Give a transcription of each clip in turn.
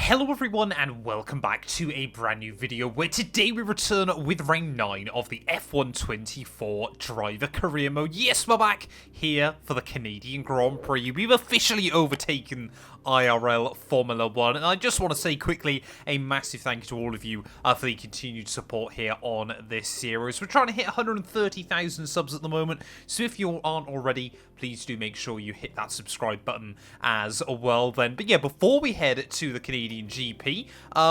Hello everyone and welcome back to a brand new video where today we return with round 9 of the F124 driver career mode. Yes, we're back here for the Canadian Grand Prix. We've officially overtaken IRL Formula 1 and I just want to say quickly a massive thank you to all of you for the continued support here on this series. We're trying to hit 130,000 subs at the moment, so if you aren't already, please do make sure you hit that subscribe button as well then. But yeah, before we head to the Canadian GP,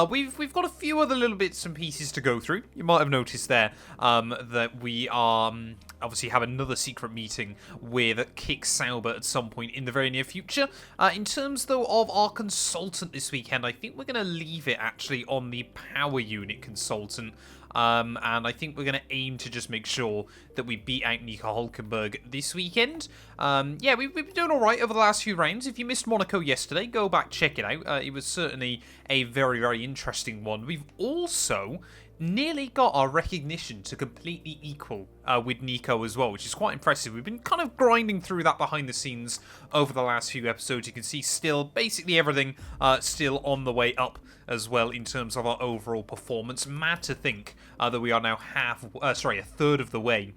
we've got a few other little bits and pieces to go through. You might have noticed there that we obviously have another secret meeting with Kick Sauber at some point in the very near future. In terms though of our consultant this weekend, I think we're going to leave it actually on the power unit consultant. And I think we're going to aim to just make sure that we beat out Nico Hülkenberg this weekend. Yeah, we've been doing alright over the last few rounds. If you missed Monaco yesterday, go back, check it out. It was certainly a very, very interesting one. We've also nearly got our recognition to completely equal with Nico as well, which is quite impressive. We've been kind of grinding through that behind the scenes over the last few episodes. You can see still basically everything still on the way up as well in terms of our overall performance. Mad to think that we are now a third of the way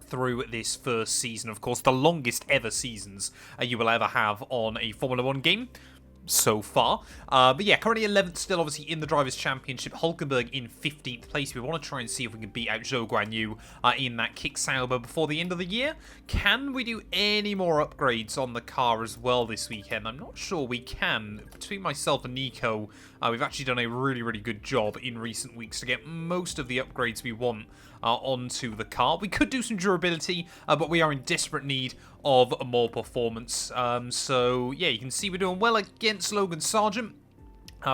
through this first season. Of course, the longest ever seasons you will ever have on a Formula 1 game so far. But yeah, currently 11th still, obviously, in the Drivers' Championship. Hülkenberg in 15th place. We want to try and see if we can beat out Zhou Guanyu in that Kick Sauber before the end of the year. Can we do any more upgrades on the car as well this weekend? I'm not sure we can. Between myself and Nico, we've actually done a really, really good job in recent weeks to get most of the upgrades we want onto the car. We could do some durability, but we are in desperate need of more performance. So yeah, you can see we're doing well against Logan Sargent.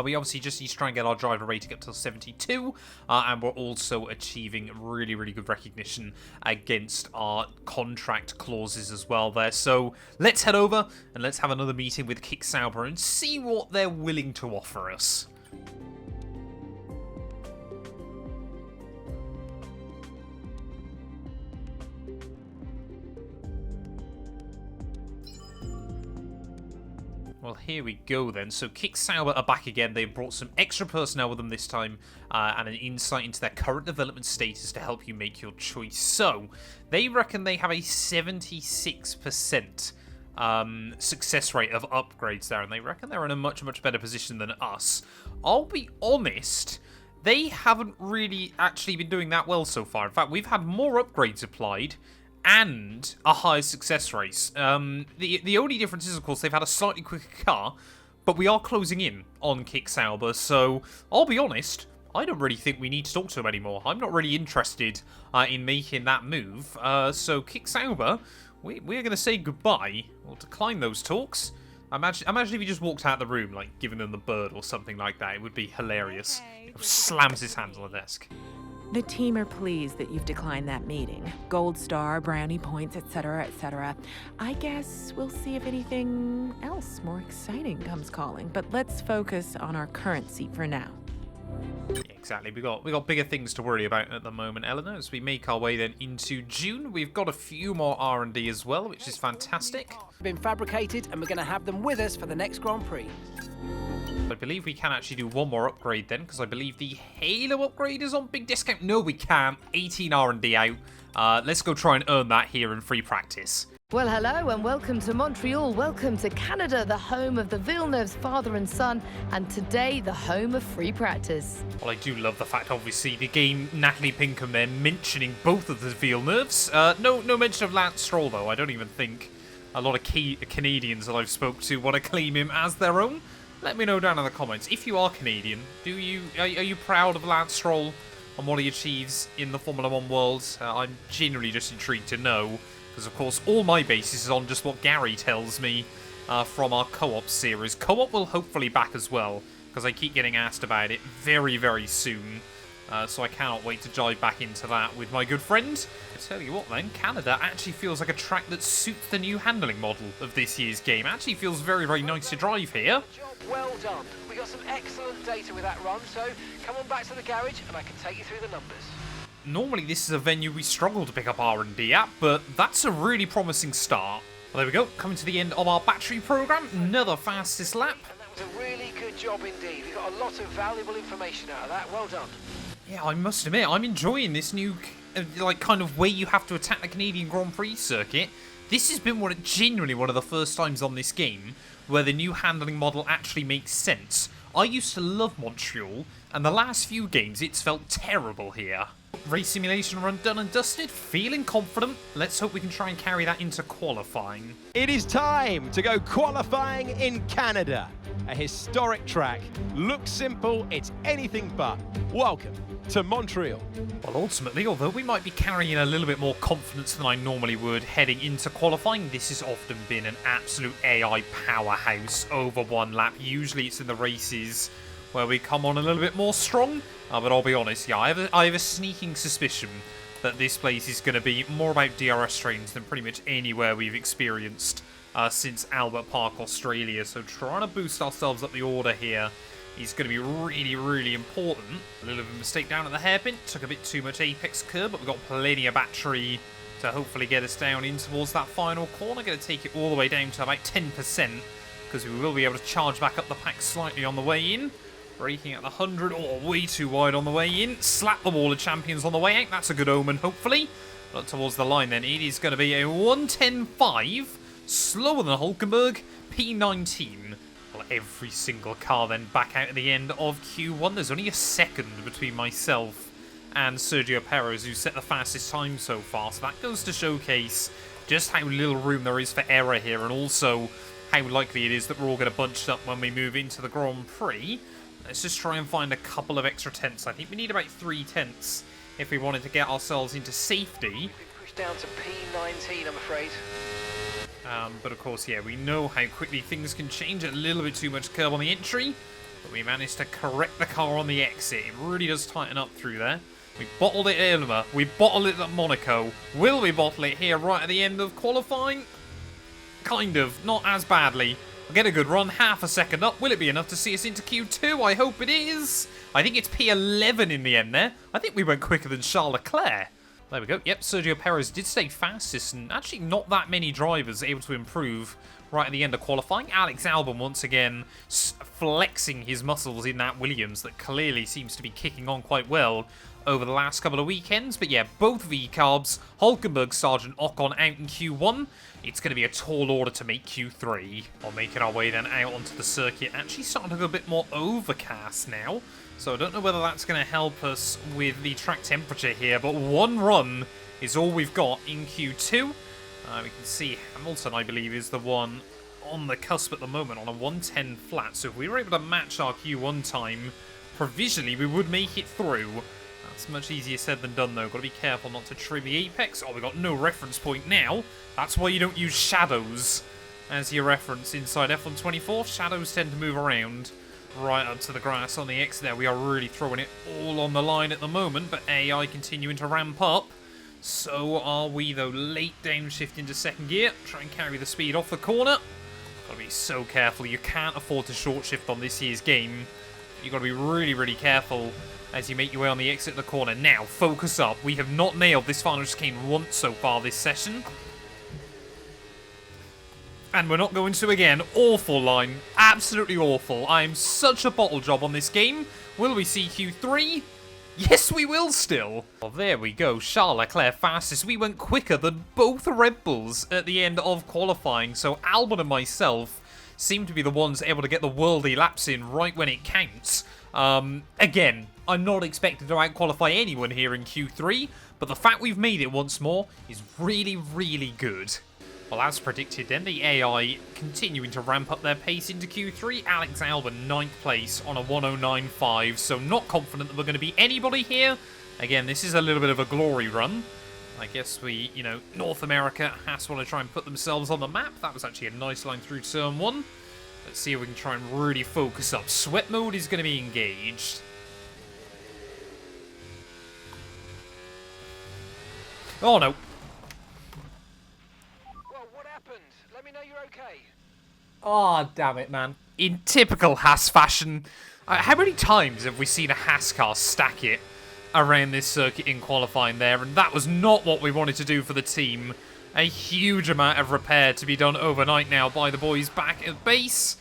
We obviously just need to try and get our driver rating up to 72, and we're also achieving really, really good recognition against our contract clauses as well there. So let's head over and let's have another meeting with Kick Sauber and see what they're willing to offer us. Well, here we go then. So Kick Sauber are back again. They've brought some extra personnel with them this time and an insight into their current development status to help you make your choice. So they reckon they have a 76% success rate of upgrades there, and they reckon they're in a much, much better position than us. I'll be honest, they haven't really actually been doing that well so far. In fact, we've had more upgrades applied and a higher success rate. The only difference is, of course, they've had a slightly quicker car, but we are closing in on Kick Sauber, so I'll be honest, I don't really think we need to talk to them anymore. I'm not really interested in making that move. So Kick Sauber, we're going to say goodbye. We'll decline those talks. Imagine if he just walked out the room, like giving them the bird or something like that. It would be hilarious. He slams his hands on the desk. The team are pleased that you've declined that meeting. Gold star, brownie points, etc., etc. I guess we'll see if anything else more exciting comes calling. But let's focus on our current seat for now. Yeah, exactly. We got bigger things to worry about at the moment, Eleanor. As we make our way then into June, we've got a few more R&D as well, which is fantastic. Been fabricated, and we're going to have them with us for the next Grand Prix. I believe we can actually do one more upgrade then, because I believe the Halo upgrade is on big discount. No, we can't. 18 R&D out. Let's go try and earn that here in free practice. Well, hello and welcome to Montreal. Welcome to Canada, the home of the Villeneuve's father and son, and today the home of free practice. Well, I do love the fact, obviously, the game Natalie Pinkham there mentioning both of the Villeneuves. No mention of Lance Stroll, though. I don't even think a lot of Canadians that I've spoke to want to claim him as their own. Let me know down in the comments. If you are Canadian, are you proud of Lance Stroll and what he achieves in the Formula 1 world? I'm genuinely just intrigued to know, because of course all my basis is on just what Gary tells me from our co-op series. Co-op will hopefully back as well, because I keep getting asked about it very, very soon. So I cannot wait to dive back into that with my good friend. I tell you what then, Canada actually feels like a track that suits the new handling model of this year's game. Actually feels very, very nice to drive here. Well done. We got some excellent data with that run, so come on back to the garage and I can take you through the numbers. Normally this is a venue we struggle to pick up R&D at, but that's a really promising start. Well, there we go, coming to the end of our battery program. Another fastest lap. It's a really good job indeed. We got a lot of valuable information out of that. Well done. Yeah, I must admit, I'm enjoying this new, like, kind of way you have to attack the Canadian Grand Prix circuit. This has been genuinely one of the first times on this game where the new handling model actually makes sense. I used to love Montreal, and the last few games it's felt terrible here. Race simulation run done and dusted, feeling confident. Let's hope we can try and carry that into qualifying. It is time to go qualifying in Canada. A historic track. Looks simple, it's anything but. Welcome to Montreal. Well, ultimately, although we might be carrying a little bit more confidence than I normally would heading into qualifying, this has often been an absolute AI powerhouse over one lap. Usually it's in the races where we come on a little bit more strong. But I'll be honest, yeah, I have a sneaking suspicion that this place is going to be more about DRS trains than pretty much anywhere we've experienced since Albert Park, Australia. So trying to boost ourselves up the order here is going to be really, really important. A little bit of a mistake down at the hairpin. Took a bit too much apex curb, but we've got plenty of battery to hopefully get us down in towards that final corner. Going to take it all the way down to about 10%, because we will be able to charge back up the pack slightly on the way in. Braking at the 100, way too wide on the way in. Slap the wall of champions on the way out. That's a good omen, hopefully. But towards the line then, it is going to be a 1:10.5. Slower than Hulkenberg. P19. Well, every single car then back out at the end of Q1. There's only a second between myself and Sergio Perez, who set the fastest time so far. So that goes to showcase just how little room there is for error here, and also how likely it is that we're all going to bunch up when we move into the Grand Prix. Let's just try and find a couple of extra tenths. I think we need about 3 tenths if we wanted to get ourselves into safety. We've been pushed down to P19, I'm afraid. But of course, yeah, we know how quickly things can change. A little bit too much curb on the entry, but we managed to correct the car on the exit. It really does tighten up through there. We bottled it at Imola. We bottled it at Monaco. Will we bottle it here right at the end of qualifying? Kind of. Not as badly. We'll get a good run, half a second up. Will it be enough to see us into Q2? I hope it is. I think it's P11 in the end there. I think we went quicker than Charles Leclerc. There we go. Yep, Sergio Perez did stay fastest, and actually not that many drivers able to improve right at the end of qualifying. Alex Albon once again flexing his muscles in that Williams that clearly seems to be kicking on quite well over the last couple of weekends. But yeah, both V-carbs, Hulkenberg, Sargent, Ocon out in Q1. It's going to be a tall order to make Q3. While making our way then out onto the circuit. Actually starting to go a bit more overcast now. So I don't know whether that's going to help us with the track temperature here. But one run is all we've got in Q2. We can see Hamilton, I believe, is the one on the cusp at the moment on a 1:10 flat. So if we were able to match our Q1 time, provisionally we would make it through. That's much easier said than done, though. Got to be careful not to trim the apex. Oh, we got no reference point now. That's why you don't use shadows as your reference inside F124. Shadows tend to move around right up to the grass on the X there. We are really throwing it all on the line at the moment, but AI continuing to ramp up. So are we, though. Late downshift into second gear. Try and carry the speed off the corner. Got to be so careful. You can't afford to short shift on this year's game. You've got to be really, really careful as you make your way on the exit of the corner. Now, focus up. We have not nailed this final chicane once so far this session. And we're not going to again. Awful line. Absolutely awful. I'm such a bottle job on this game. Will we see Q3? Yes, we will still. Well, there we go. Charles Leclerc fastest. We went quicker than both Red Bulls at the end of qualifying. So Albon and myself seem to be the ones able to get the worldy laps in right when it counts. Again, I'm not expected to out-qualify anyone here in Q3, but the fact we've made it once more is really, really good. Well, as predicted then, the AI continuing to ramp up their pace into Q3. Alex Albon, 9th place on a 109.5, so not confident that we're going to be anybody here. Again, this is a little bit of a glory run. I guess we, North America has to want to try and put themselves on the map. That was actually a nice line through turn 1. Let's see if we can try and really focus up. Sweat mode is going to be engaged. Oh, no. Well, what happened? Let me know you're okay. Oh, damn it, man. In typical Haas fashion, how many times have we seen a Haas car stack it around this circuit in qualifying there? And that was not what we wanted to do for the team. A huge amount of repair to be done overnight now by the boys back at base.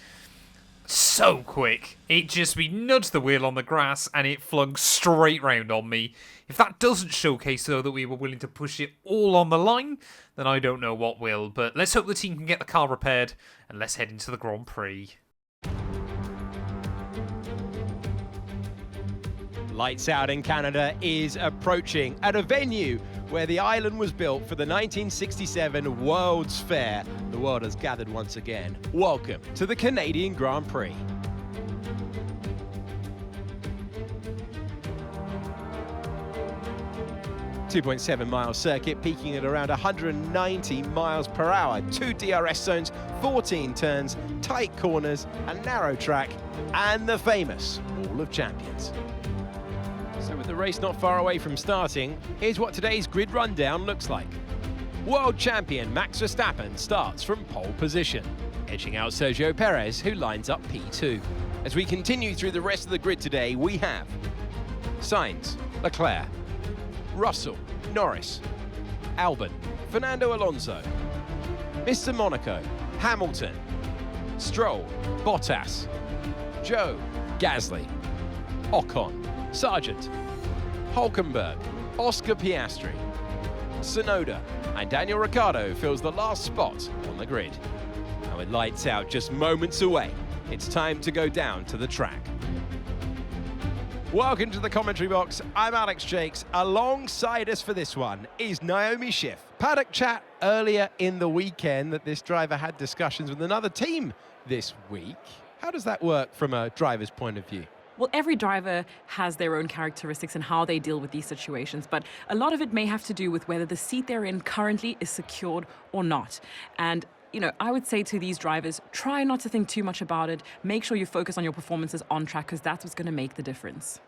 So quick. We nudged the wheel on the grass and it flung straight round on me. If that doesn't showcase, though, that we were willing to push it all on the line, then I don't know what will. But let's hope the team can get the car repaired, and let's head into the Grand Prix. Lights Out in Canada is approaching at a venue where the island was built for the 1967 World's Fair. The world has gathered once again. Welcome to the Canadian Grand Prix. .7-mile circuit peaking at around 190 miles per hour. 2 DRS zones, 14 turns, tight corners, a narrow track, and the famous Wall of Champions. So with the race not far away from starting, here's what today's grid rundown looks like. World champion Max Verstappen starts from pole position, edging out Sergio Perez, who lines up P2. As we continue through the rest of the grid today, we have Sainz, Leclerc, Russell, Norris, Albon, Fernando Alonso, Mr. Monaco, Hamilton, Stroll, Bottas, Joe, Gasly, Ocon, Sargent, Hulkenberg, Oscar Piastri, Tsunoda, and Daniel Ricciardo fills the last spot on the grid. And with lights out just moments away, it's time to go down to the track. Welcome to the commentary box. I'm Alex Jakes. Alongside us for this one is Naomi Schiff. Paddock chat earlier in the weekend that this driver had discussions with another team this week. How does that work from a driver's point of view? Well, every driver has their own characteristics and how they deal with these situations, but a lot of it may have to do with whether the seat they're in currently is secured or not. And I would say to these drivers, try not to think too much about it. Make sure you focus on your performances on track, because that's what's going to make the difference.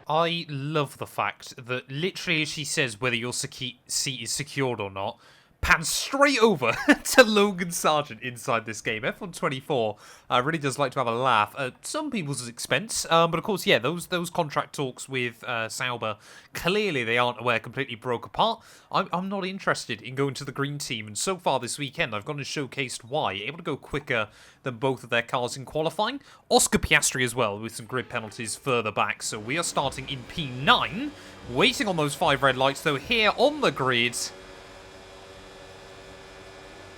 I love the fact that literally she says whether your seat is secured or not, pans straight over to Logan Sargent inside this game. F124 really does like to have a laugh at some people's expense. But of course, yeah, those contract talks with Sauber, clearly they aren't where completely broke apart. I'm not interested in going to the green team. And so far this weekend, I've gone and showcased why. Able to go quicker than both of their cars in qualifying. Oscar Piastri as well, with some grid penalties further back. So we are starting in P9. Waiting on those 5 red lights, though, here on the grid.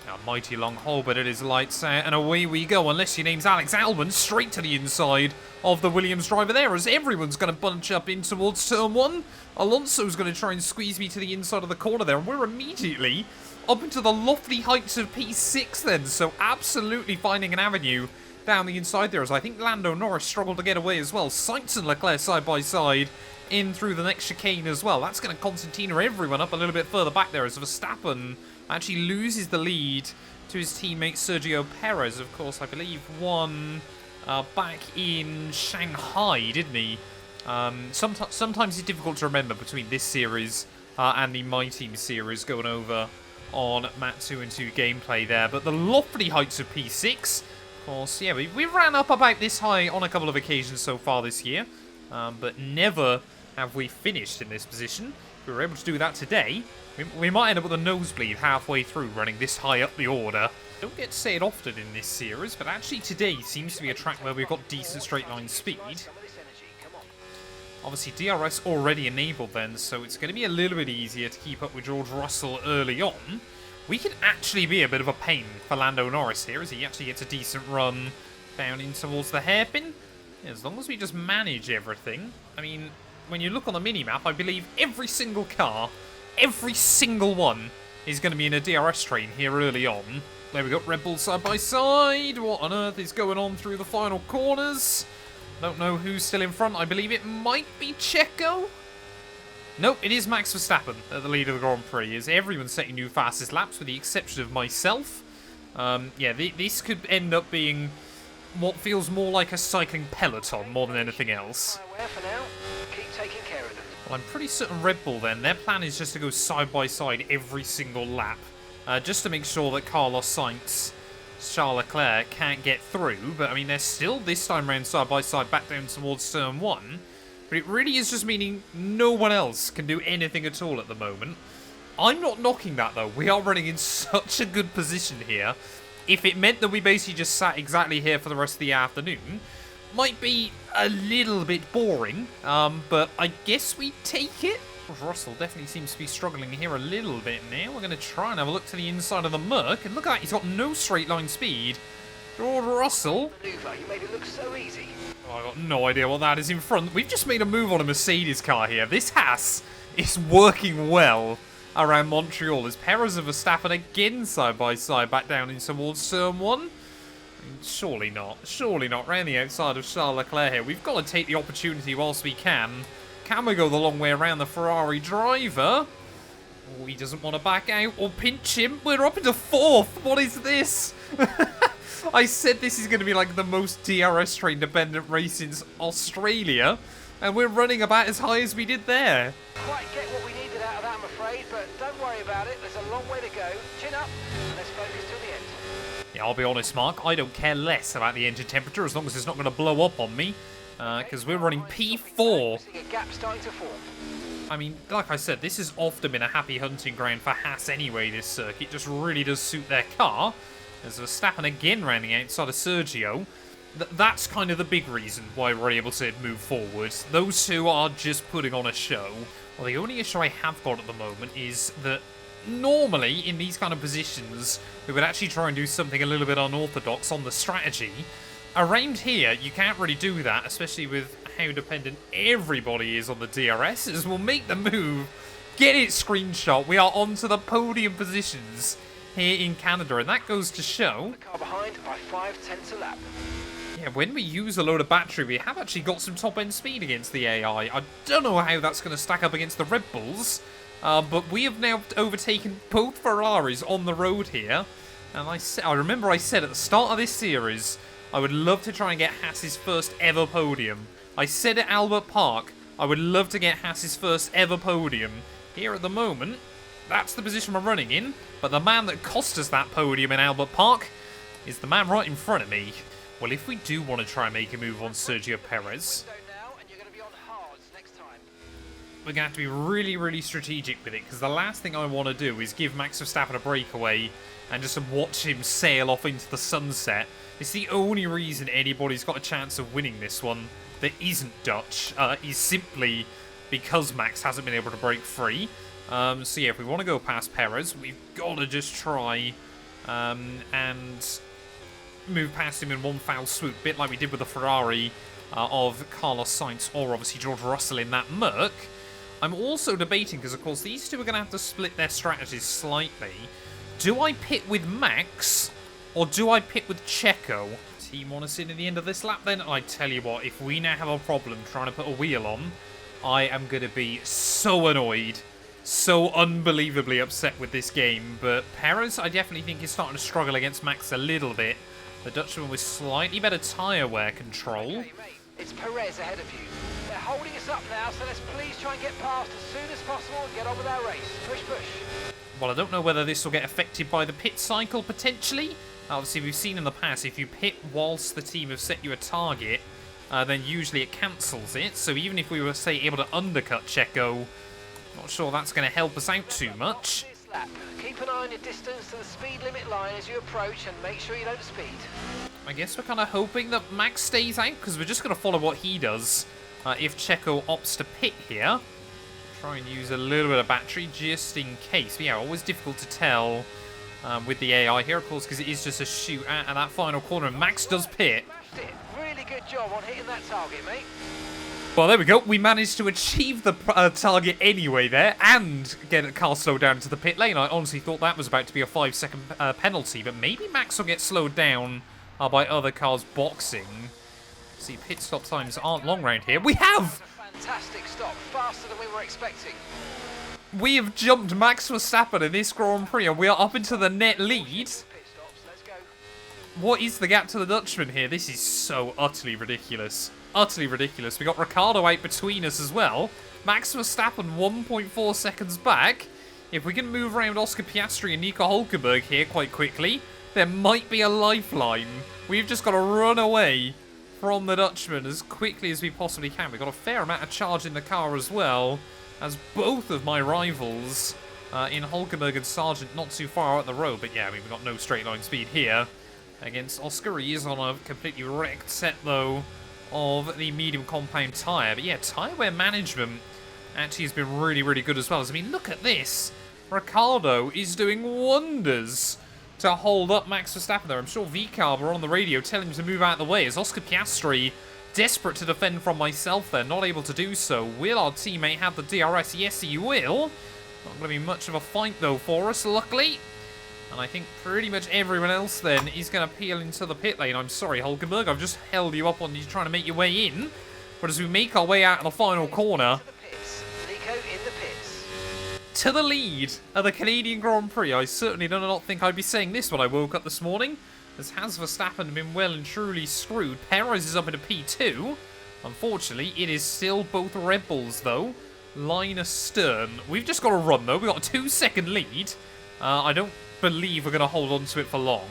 A mighty long hole, but it is lights out, and away we go, unless your name's Alex Albon, straight to the inside of the Williams driver there, as everyone's going to bunch up in towards turn 1. Alonso's going to try and squeeze me to the inside of the corner there, and we're immediately up into the lofty heights of P6 then, so absolutely finding an avenue down the inside there, as I think Lando Norris struggled to get away as well. Sainz and Leclerc side by side in through the next chicane as well. That's going to concertina everyone up a little bit further back there, as Verstappen actually loses the lead to his teammate Sergio Perez. Of course, I believe won back in Shanghai, didn't he? Sometimes it's difficult to remember between this series and the My Team series going over on Mat 2 and 2 gameplay there. But the lofty heights of P6, of course, yeah, we ran up about this high on a couple of occasions so far this year, but never have we finished in this position. If we were able to do that today, we might end up with a nosebleed halfway through running this high up the order. Don't get to say it often in this series, but actually today seems to be a track where we've got decent straight line speed. Obviously DRS already enabled then, so it's going to be a little bit easier to keep up with George Russell early on. We can actually be a bit of a pain for Lando Norris here, as he actually gets a decent run down in towards the hairpin. Yeah, as long as we just manage everything. I mean, when you look on the mini-map, I believe every single car, every single one, is going to be in a DRS train here early on. There we go, Red Bull side by side. What on earth is going on through the final corners? Don't know who's still in front. I believe it might be Checo. Nope, it is Max Verstappen at the lead of the Grand Prix. Is everyone's setting new fastest laps, with the exception of myself. Yeah, this could end up being what feels more like a cycling peloton more than anything else. For now, keep taking care of them. Well, I'm pretty certain Red Bull then, their plan is just to go side by side every single lap, just to make sure that Carlos Sainz, Charles Leclerc can't get through. But I mean, they're still this time round side by side back down towards turn 1. But it really is just meaning no one else can do anything at all at the moment. I'm not knocking that though. We are running in such a good position here. if it meant that we basically just sat exactly here for the rest of the afternoon, might be a little bit boring, but I guess we take it. Russell definitely seems to be struggling here a little bit now. We're going to try and have a look to the inside of the Merc, and look at that, he's got no straight line speed. George Russell. Maneuver, you made it look so easy. Oh, I got no idea what that is in front. We've just made a move on a Mercedes car here. This Haas is working well around Montreal as Perez and Verstappen again side by side back down in towards turn 1. Surely not. Surely not. Round the outside of Charles Leclerc here. We've got to take the opportunity whilst we can. Can we go the long way around the Ferrari driver? Oh, he doesn't want to back out or pinch him. We're up into 4th. What is this? I said this is going to be like the most DRS train dependent race since Australia, and we're running about as high as we did there. Quite get what we needed out of that, I'm afraid, but don't worry about it. There's a long way to go. Chin up, and let's focus till the end. Yeah, I'll be honest, Mark. I don't care less about the engine temperature as long as it's not going to blow up on me, because we're running P4. See a gap starting to form. I mean, like I said, this has often been a happy hunting ground for Haas anyway, this circuit. Just really does suit their car. There's Verstappen again rounding outside of Sergio. That's kind of the big reason why we're able to move forward. Those two are just putting on a show. Well, the only issue I have got at the moment is that normally in these kind of positions, we would actually try and do something a little bit unorthodox on the strategy. Around here, you can't really do that, especially with how dependent everybody is on the DRS, as we'll make the move, get it screenshot. We are onto the podium positions here in Canada, and that goes to show. The car behind by 5/10 a lap. Yeah, when we use a load of battery, we have actually got some top-end speed against the AI. I don't know how that's going to stack up against the Red Bulls, but we have now overtaken both Ferraris on the road here. And I remember I said at the start of this series, I would love to try and get Haas's first ever podium. I said at Albert Park, I would love to get Haas's first ever podium. Here at the moment, that's the position we're running in, but the man that cost us that podium in Albert Park is the man right in front of me. Well, if we do want to try and make a move on Sergio Perez, we're going to have to be really, really strategic with it, because the last thing I want to do is give Max Verstappen a breakaway and just watch him sail off into the sunset. It's the only reason anybody's got a chance of winning this one that isn't Dutch, is simply because Max hasn't been able to break free. So yeah, if we want to go past Perez, we've got to just try and move past him in one foul swoop, bit like we did with the Ferrari of Carlos Sainz, or obviously George Russell in that Merc. I'm also debating, because of course these two are going to have to split their strategies slightly. Do I pit with Max, or do I pit with Checo? Team want to sit in the end of this lap then? I tell you what, if we now have a problem trying to put a wheel on, I am going to be so annoyed, so unbelievably upset with this game. But Perez, I definitely think, is starting to struggle against Max a little bit. The Dutchman with slightly better tyre wear control. Okay, mate, it's Perez ahead of you. They're holding us up now, so let's please try and get past as soon as possible and get on with our race. Push, push. Well, I don't know whether this will get affected by the pit cycle, potentially. Obviously, we've seen in the past, if you pit whilst the team have set you a target, then usually it cancels it. So even if we were, say, able to undercut Checo, not sure that's going to help us out too much. Keep an eye on your distance to the speed limit line as you approach, and make sure you don't speed. I guess we're kind of hoping that Max stays out, because we're just going to follow what he does if Checo opts to pit here. Try and use a little bit of battery just in case. But yeah, always difficult to tell with the AI here, of course, because it is just a shoot at that final corner, and Max does pit. Really good job on hitting that target, mate. Well, there we go. We managed to achieve the target anyway there and get a car slowed down to the pit lane. I honestly thought that was about to be a 5-second penalty, but maybe Max will get slowed down by other cars boxing. See, pit stop times aren't long round here. We have! Fantastic stop, faster than we were expecting. We have jumped Max Verstappen in this Grand Prix, and we are up into the net lead. What is the gap to the Dutchman here? This is so utterly ridiculous. Utterly ridiculous. We got Ricciardo out between us as well. Max Verstappen 1.4 seconds back. If we can move around Oscar Piastri and Nico Hulkenberg here quite quickly, there might be a lifeline. We've just got to run away from the Dutchman as quickly as we possibly can. We've got a fair amount of charge in the car as well, as both of my rivals in Hulkenberg and Sargent not too far out the road. But yeah, I mean, we've got no straight line speed here. against Oscar. He is on a completely wrecked set, though, of the medium compound tyre. But yeah, tyre wear management actually has been really, really good as well. I mean, look at this. Ricciardo is doing wonders to hold up Max Verstappen there. I'm sure VCarb are on the radio telling him to move out of the way as Oscar Piastri, desperate to defend from myself there, not able to do so. Will our teammate have the DRS? Yes, he will. Not going to be much of a fight, though, for us, luckily. And I think pretty much everyone else, then, is going to peel into the pit lane. I'm sorry, Hulkenberg, I've just held you up on you trying to make your way in. But as we make our way out of the final corner, to the lead of the Canadian Grand Prix. I certainly do not think I'd be saying this when I woke up this morning, as has Verstappen been well and truly screwed. Perez is up into P2. Unfortunately, it is still both Red Bulls, though, line astern. We've just got to run, though. We've got a 2-second lead. I don't believe we're going to hold on to it for long.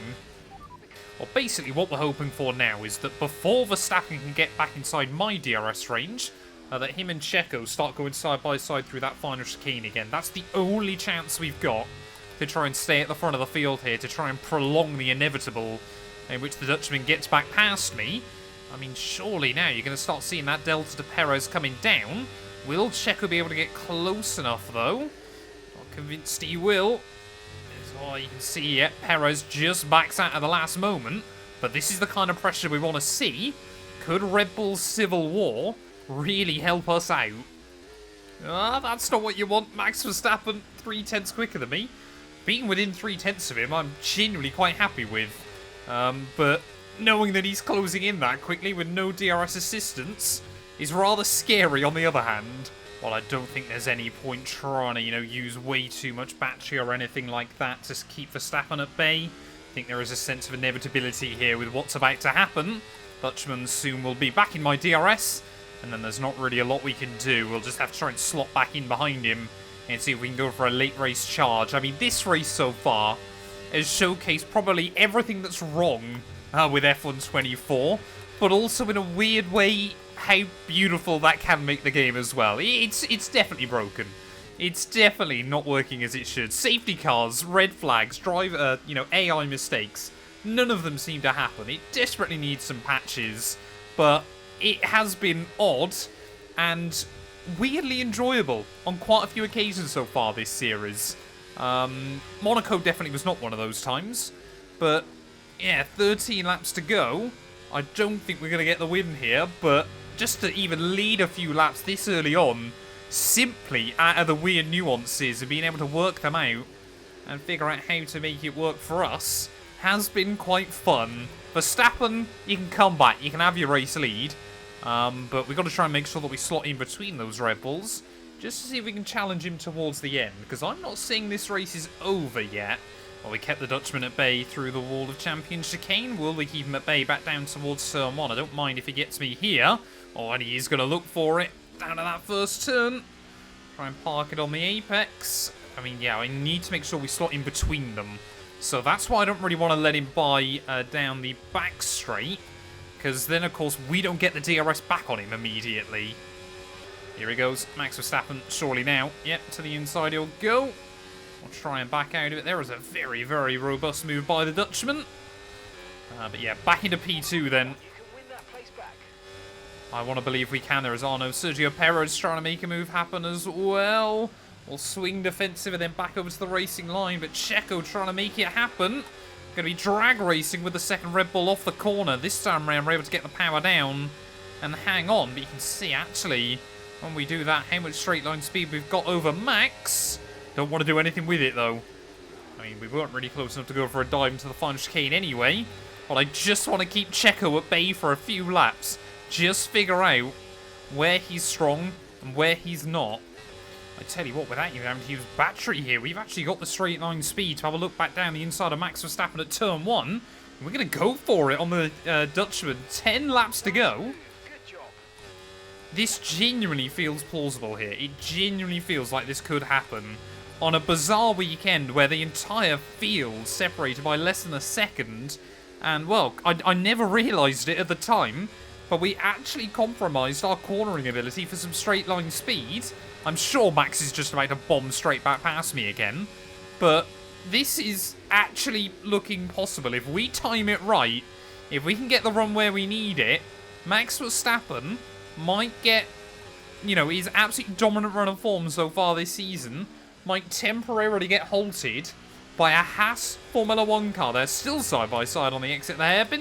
Well, basically what we're hoping for now is that before Verstappen can get back inside my DRS range, that him and Checo start going side by side through that final chicane again. That's the only chance we've got to try and stay at the front of the field here, to try and prolong the inevitable in which the Dutchman gets back past me. I mean, surely now you're going to start seeing that delta to Perez coming down. Will Checo be able to get close enough, though? Not convinced he will. As you can see, yeah, Perez just backs out at the last moment. But this is the kind of pressure we want to see. Could Red Bull's Civil War really help us out? That's not what you want. Max Verstappen 3/10 quicker than me. Being within 3/10 of him, I'm genuinely quite happy with. But knowing that he's closing in that quickly with no DRS assistance is rather scary on the other hand. Well, I don't think there's any point trying to, use way too much battery or anything like that to keep Verstappen at bay. I think there is a sense of inevitability here with what's about to happen. Dutchman soon will be back in my DRS. And then there's not really a lot we can do. We'll just have to try and slot back in behind him and see if we can go for a late race charge. I mean, this race so far has showcased probably everything that's wrong with F124, but also in a weird way how beautiful that can make the game as well. It's definitely broken. It's definitely not working as it should. Safety cars, red flags, driver, AI mistakes. None of them seem to happen. It desperately needs some patches, but it has been odd and weirdly enjoyable on quite a few occasions so far this series. Monaco definitely was not one of those times. But, yeah, 13 laps to go. I don't think we're going to get the win here, but just to even lead a few laps this early on, simply out of the weird nuances and being able to work them out and figure out how to make it work for us, has been quite fun. Verstappen, you can come back, you can have your race lead. But we've got to try and make sure that we slot in between those Red Bulls, just to see if we can challenge him towards the end, because I'm not saying this race is over yet. Well, we kept the Dutchman at bay through the Wall of Champions chicane. Will we keep him at bay back down towards turn 1? I don't mind if he gets me here. Oh, and he is going to look for it down to that first turn. Try and park it on the apex. I mean, yeah, I need to make sure we slot in between them. So that's why I don't really want to let him buy down the back straight, because then, of course, we don't get the DRS back on him immediately. Here he goes. Max Verstappen, surely now. Yep, to the inside he'll go. We'll try and back out of it. There was a very, very robust move by the Dutchman. But yeah, back into P2 then. I want to believe we can. There is Arno. Sergio Perez trying to make a move happen as well. We'll swing defensive and then back over to the racing line. But Checo trying to make it happen. Going to be drag racing with the second Red Bull off the corner. This time around, we're able to get the power down and hang on. But you can see, actually, when we do that, how much straight line speed we've got over Max. Don't want to do anything with it, though. I mean, we weren't really close enough to go for a dive into the final chicane anyway. But I just want to keep Checo at bay for a few laps. Just figure out where he's strong and where he's not. I tell you what, without you having to use battery here, we've actually got the straight line speed to have a look back down the inside of Max Verstappen at turn 1. And we're going to go for it on the Dutchman. 10 laps to go. This genuinely feels plausible here. It genuinely feels like this could happen on a bizarre weekend where the entire field separated by less than a second. And, well, I never realised it at the time, but we actually compromised our cornering ability for some straight line speed. I'm sure Max is just about to bomb straight back past me again, but this is actually looking possible. If we time it right, if we can get the run where we need it, Max Verstappen might get, you know, his absolutely dominant run of form so far this season, might temporarily get halted by a Haas Formula 1 car. They're still side by side on the exit there, but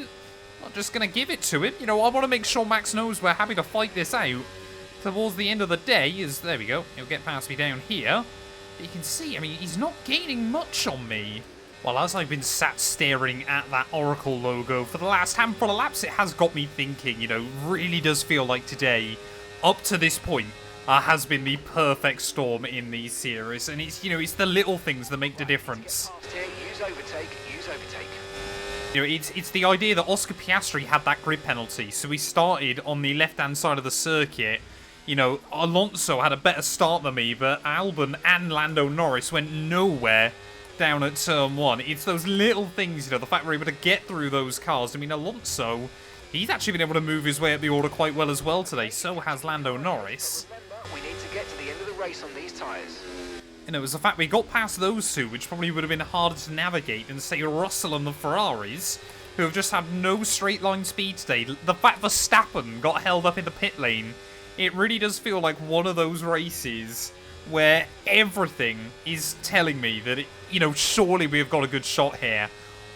not just going to give it to him. You know, I want to make sure Max knows we're happy to fight this out towards the end of the day. There we go. He'll get past me down here. But you can see, I mean, he's not gaining much on me. Well, as I've been sat staring at that Oracle logo for the last handful of laps, it has got me thinking, you know, really does feel like today, up to this point, has been the perfect storm in these series. And it's, you know, it's the little things that make the difference. Use overtake, use overtake. You know, it's the idea that Oscar Piastri had that grid penalty, so he started on the left-hand side of the circuit. You know, Alonso had a better start than me, but Albon and Lando Norris went nowhere down at turn 1. It's those little things, you know, the fact we're able to get through those cars. I mean, Alonso, he's actually been able to move his way up the order quite well as well today. So has Lando Norris. Remember, we need to get to the end of the race on these tyres. You know, it was the fact we got past those two, which probably would have been harder to navigate than, say, Russell and the Ferraris, who have just had no straight line speed today. The fact Verstappen got held up in the pit lane, it really does feel like one of those races where everything is telling me that, you know, surely we've got a good shot here.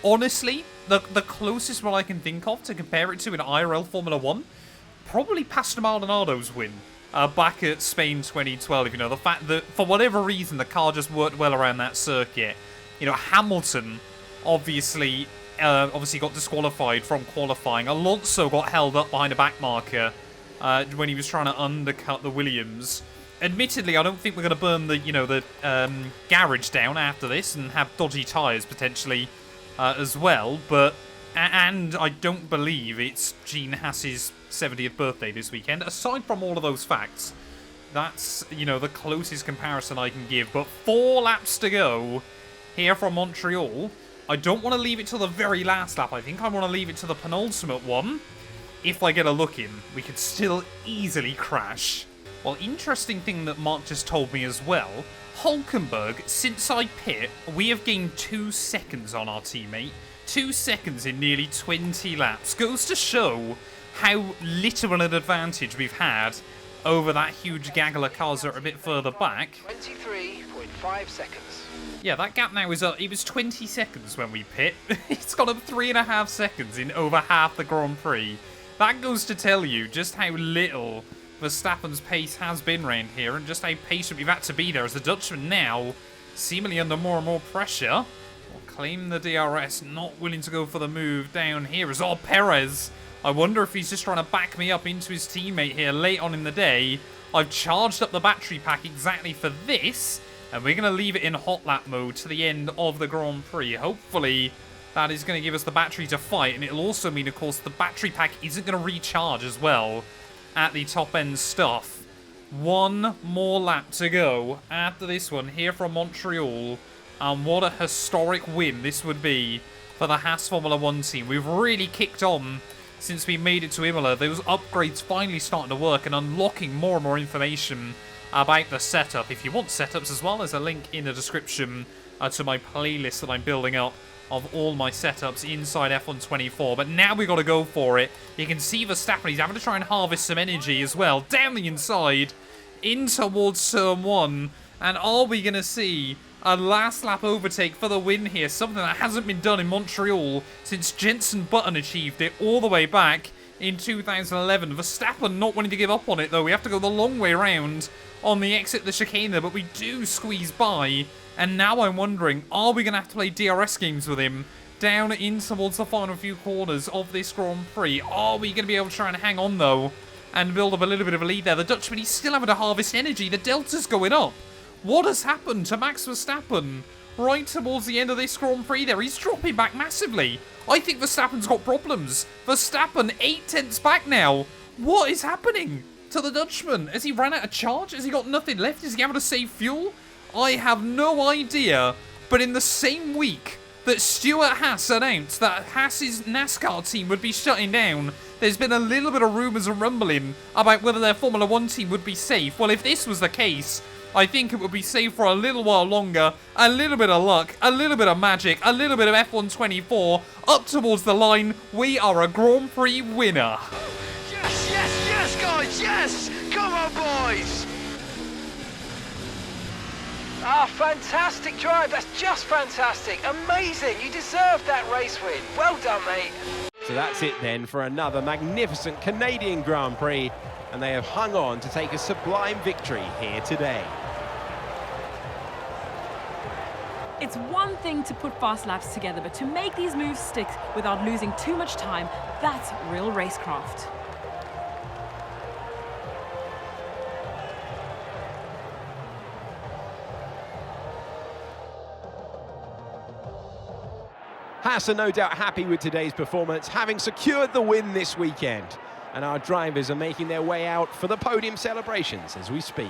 Honestly, the closest one I can think of to compare it to in IRL Formula 1, probably Pastor Maldonado's win back at Spain 2012. You know, the fact that, for whatever reason, the car just worked well around that circuit. You know, Hamilton obviously got disqualified from qualifying. Alonso got held up behind a back marker when he was trying to undercut the Williams. Admittedly, I don't think we're going to burn the garage down after this and have dodgy tyres potentially as well. But and I don't believe it's Gene Haas's 70th birthday this weekend. Aside from all of those facts, that's, you know, the closest comparison I can give. But 4 laps to go here from Montreal. I don't want to leave it till the very last lap. I think I want to leave it to the penultimate one. If I get a look in, we could still easily crash. Well, interesting thing that Mark just told me as well, Hulkenberg, since I pit, we have gained 2 seconds on our teammate. 2 seconds in nearly 20 laps. Goes to show how little an advantage we've had over that huge gaggle of cars that are a bit further back. 23.5 seconds. Yeah, that gap now is up. It was 20 seconds when we pit. It's gone up 3.5 seconds in over half the Grand Prix. That goes to tell you just how little Verstappen's pace has been round here and just how patient we've had to be there as the Dutchman now, seemingly under more and more pressure, will claim the DRS, not willing to go for the move down here as Perez. I wonder if he's just trying to back me up into his teammate here late on in the day. I've charged up the battery pack exactly for this, and we're going to leave it in hot lap mode to the end of the Grand Prix. Hopefully that is going to give us the battery to fight, and it'll also mean, of course, the battery pack isn't going to recharge as well at the top-end stuff. 1 more lap to go after this one here from Montreal, and what a historic win this would be for the Haas Formula 1 team. We've really kicked on since we made it to Imola. Those upgrades finally starting to work and unlocking more and more information about the setup. If you want setups as well, there's a link in the description to my playlist that I'm building up of all my setups inside F124. But now we've got to go for it. You can see Verstappen, he's having to try and harvest some energy as well. Down the inside, in towards turn 1. And are we going to see a last lap overtake for the win here? Something that hasn't been done in Montreal since Jenson Button achieved it all the way back in 2011. Verstappen not wanting to give up on it, though. We have to go the long way around on the exit the chicane there, but we do squeeze by. And now I'm wondering, are we going to have to play DRS games with him down in towards the final few corners of this Grand Prix? Are we going to be able to try and hang on, though, and build up a little bit of a lead there? The Dutchman, he's still having to harvest energy. The delta's going up. What has happened to Max Verstappen right towards the end of this Grand Prix there? He's dropping back massively. I think Verstappen's got problems. Verstappen 8 tenths back now. What is happening to the Dutchman? Has he ran out of charge? Has he got nothing left? Is he able to save fuel? I have no idea. But in the same week that Stuart Haas announced that Haas's NASCAR team would be shutting down, there's been a little bit of rumours and rumbling about whether their Formula 1 team would be safe. Well, if this was the case, I think it would be safe for a little while longer. A little bit of luck, a little bit of magic, a little bit of F124. Up towards the line, we are a Grand Prix winner. Yes, yes, yes, guys, yes! Come on, boys! Ah, fantastic drive. That's just fantastic. Amazing. You deserved that race win. Well done, mate. So that's it then for another magnificent Canadian Grand Prix, and they have hung on to take a sublime victory here today. It's one thing to put fast laps together, but to make these moves stick without losing too much time, that's real racecraft. Haas are no doubt happy with today's performance, having secured the win this weekend. And our drivers are making their way out for the podium celebrations as we speak.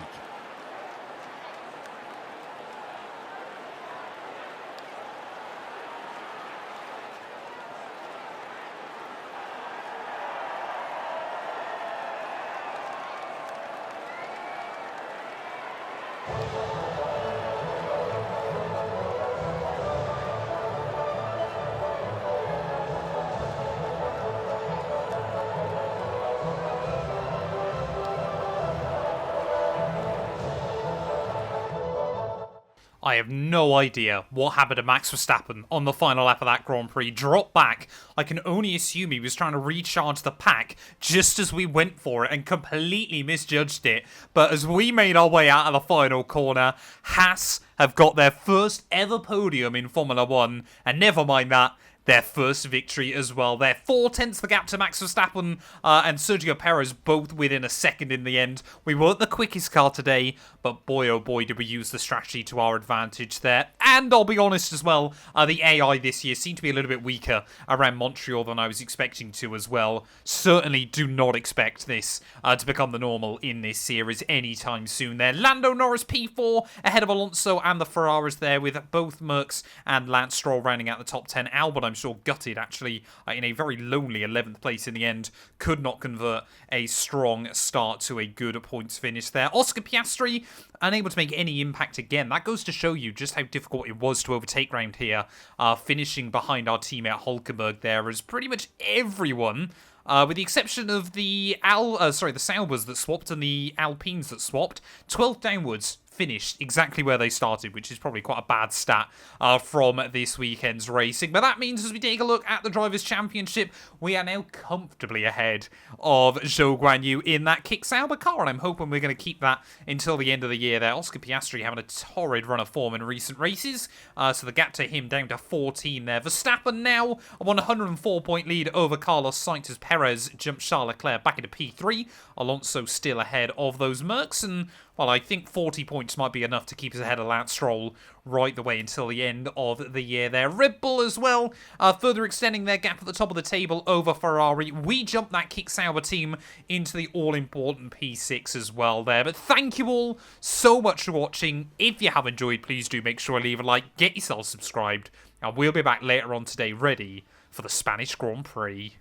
I have no idea what happened to Max Verstappen on the final lap of that Grand Prix. Dropped back. I can only assume he was trying to recharge the pack just as we went for it and completely misjudged it. But as we made our way out of the final corner, Haas have got their first ever podium in Formula 1. And never mind that, their first victory as well. They're 4/10 the gap to Max Verstappen and Sergio Perez, both within a second in the end. We weren't the quickest car today, but boy oh boy did we use the strategy to our advantage there. And I'll be honest as well, the AI this year seemed to be a little bit weaker around Montreal than I was expecting to as well. Certainly do not expect this to become the normal in this series anytime soon there. Lando Norris P4 ahead of Alonso and the Ferraris there, with both Mercs and Lance Stroll rounding out the top 10. Albon, I'm sure, gutted actually in a very lonely 11th place in the end. Could not convert a strong start to a good points finish there. Oscar Piastri unable to make any impact again. That goes to show you just how difficult it was to overtake round here. Finishing behind our teammate Hulkenberg there, as pretty much everyone, with the exception of the Saubers that swapped and the Alpines that swapped, 12th downwards, finished exactly where they started, which is probably quite a bad stat from this weekend's racing. But that means as we take a look at the Drivers' Championship, we are now comfortably ahead of Zhou Guanyu in that Kick Sauber car, and I'm hoping we're going to keep that until the end of the year there. Oscar Piastri having a torrid run of form in recent races, so the gap to him down to 14 there. Verstappen now a 104-point lead over Carlos Sainz as Perez jumped Charles Leclerc back into P3. Alonso still ahead of those Mercs, and well, I think 40 points might be enough to keep us ahead of Lance Stroll right the way until the end of the year there. Red Bull as well, further extending their gap at the top of the table over Ferrari. We jumped that Kick Sauber team into the all-important P6 as well there. But thank you all so much for watching. If you have enjoyed, please do make sure to leave a like, get yourself subscribed, and we'll be back later on today ready for the Spanish Grand Prix.